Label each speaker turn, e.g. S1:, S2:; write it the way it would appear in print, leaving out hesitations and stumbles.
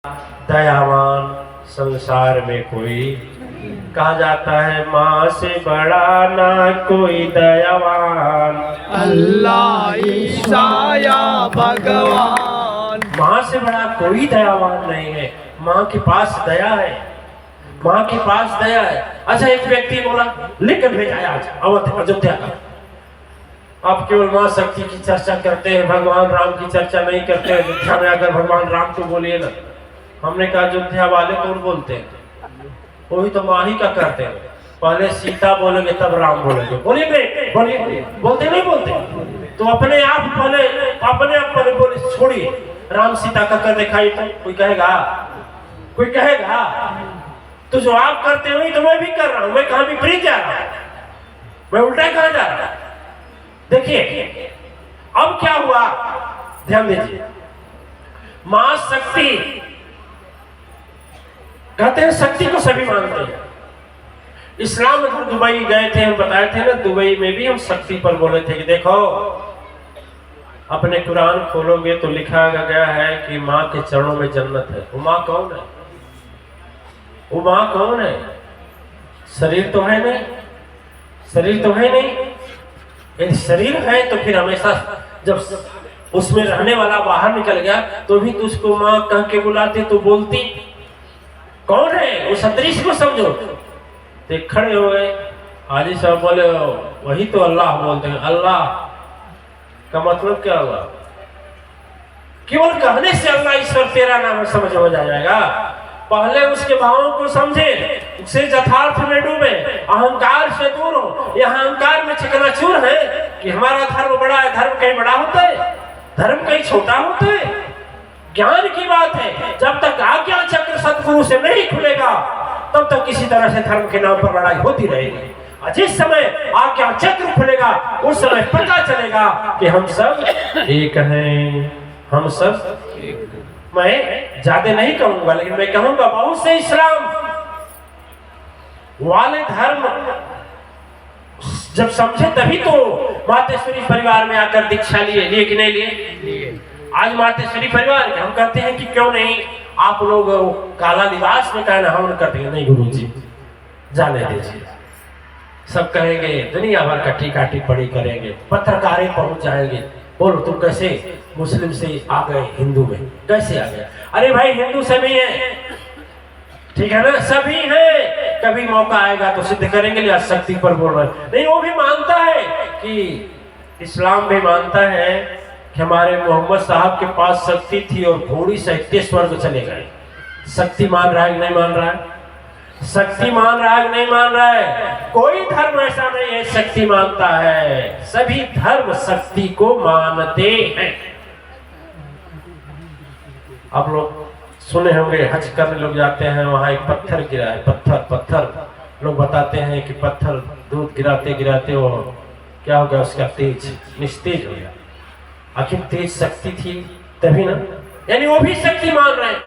S1: दयावान संसार में कोई, कहा जाता है माँ से बड़ा ना कोई दयावान,
S2: अल्लाह ईसा या भगवान।
S1: माँ से बड़ा कोई दयावान नहीं है। माँ के पास दया है, माँ के पास दया है। अच्छा, एक व्यक्ति बोला लेकर भेजा आज अयोध्या का। आप केवल माँ शक्ति की चर्चा करते हैं, भगवान राम की चर्चा नहीं करते। अयोध्या में आकर भगवान राम को बोलिए ना। हमने कहा अयोध्या वाले कौन बोलते हैं? वही तो माँ ही का करते हैं। पहले सीता बोलेंगे तब राम बोलेंगे। बोलिए बोलिए, बोलते नहीं बोलते तो अपने आप पहले बोले छोड़िए, राम सीता का कर दिखाई तो कोई कहेगा तो जो आप करते हो तो मैं भी कर रहा हूं। मैं कहां विपरीत जा रहा हूं, मैं उल्टा कहां जा रहा हूं। देखिए अब क्या हुआ, ध्यान दीजिए। मां शक्ति कहते हैं, शक्ति को सभी मानते हैं। इस्लाम में दुबई गए थे, हम बताए थे ना, दुबई में भी हम शक्ति पर बोले थे कि देखो अपने कुरान खोलोगे तो लिखा गया है कि माँ के चरणों में जन्नत है। वो माँ कौन है? वो माँ कौन है? शरीर तो है नहीं, शरीर तो है नहीं। यदि शरीर है तो फिर हमेशा जब उसमें रहने वाला बाहर निकल गया तो भी तो उसको माँ कह के बुलाते तो बोलती। कौन है वो? सदृश को समझो। तो खड़े हो गए, हाजी साहब बोले वही तो अल्लाह बोलते हैं। अल्लाह का मतलब क्या हुआ? केवल कहने से अल्लाह ईश्वर तेरा नाम समझ हो जाएगा? पहले उसके भावों को समझे, उसे यथार्थ में डूबे, अहंकार से दूर हो। यह अहंकार में चकनाचूर है कि हमारा धर्म बड़ा है। धर्म कहीं बड़ा होता है? धर्म कहीं छोटा होता है? ज्ञान की बात है। जब तक आज्ञा चक्र सदगुरु से नहीं खुलेगा तब तक किसी तरह से धर्म के नाम पर लड़ाई होती रहेगी। और जिस समय आज्ञा चक्र खुलेगा उस समय पता चलेगा कि हम सब एक हैं, हम सब। मैं ज्यादा नहीं कहूंगा, लेकिन मैं कहूंगा बहुत से इस्लाम वाले धर्म जब समझे तभी तो मातेश्वरी परिवार में आकर दीक्षा लिए कि नहीं लिए? आज मातेश्वरी परिवार के हम कहते हैं कि क्यों नहीं आप लोग काला लिबास में कहना हम करते हैं। नहीं गुरुजी, जाने दीजिए। सब कहेंगे दुनिया भर का टीका टिप्पणी करेंगे, पत्रकारें पहुंच जाएंगे। बोलो तुम कैसे मुस्लिम से आ गए हिंदू में, कैसे आ गए? अरे भाई हिंदू सभी है, ठीक है ना, सभी है। कभी मौका आएगा तो सिद्ध करेंगे। या शक्ति पर बोल रहे नहीं, वो भी मानता है कि इस्लाम भी मानता है कि हमारे मोहम्मद साहब के पास शक्ति थी और घोड़ी सहित स्वर्ग चले गए। शक्ति मान रहा है कि नहीं मान रहा है? शक्ति मान रहा है कि नहीं मान रहा है? कोई धर्म ऐसा नहीं है शक्ति मानता है। सभी धर्म शक्ति को मानते हैं। आप लोग सुने होंगे हज करने लोग जाते हैं, वहां एक पत्थर गिरा है। पत्थर लोग बताते हैं कि पत्थर दूध गिराते गिराते वो क्या हो गया, उसका तेज निस्तेज हो गया। आखिर तेज शक्ति थी तभी ना, यानी वो भी शक्ति मान रहे हैं।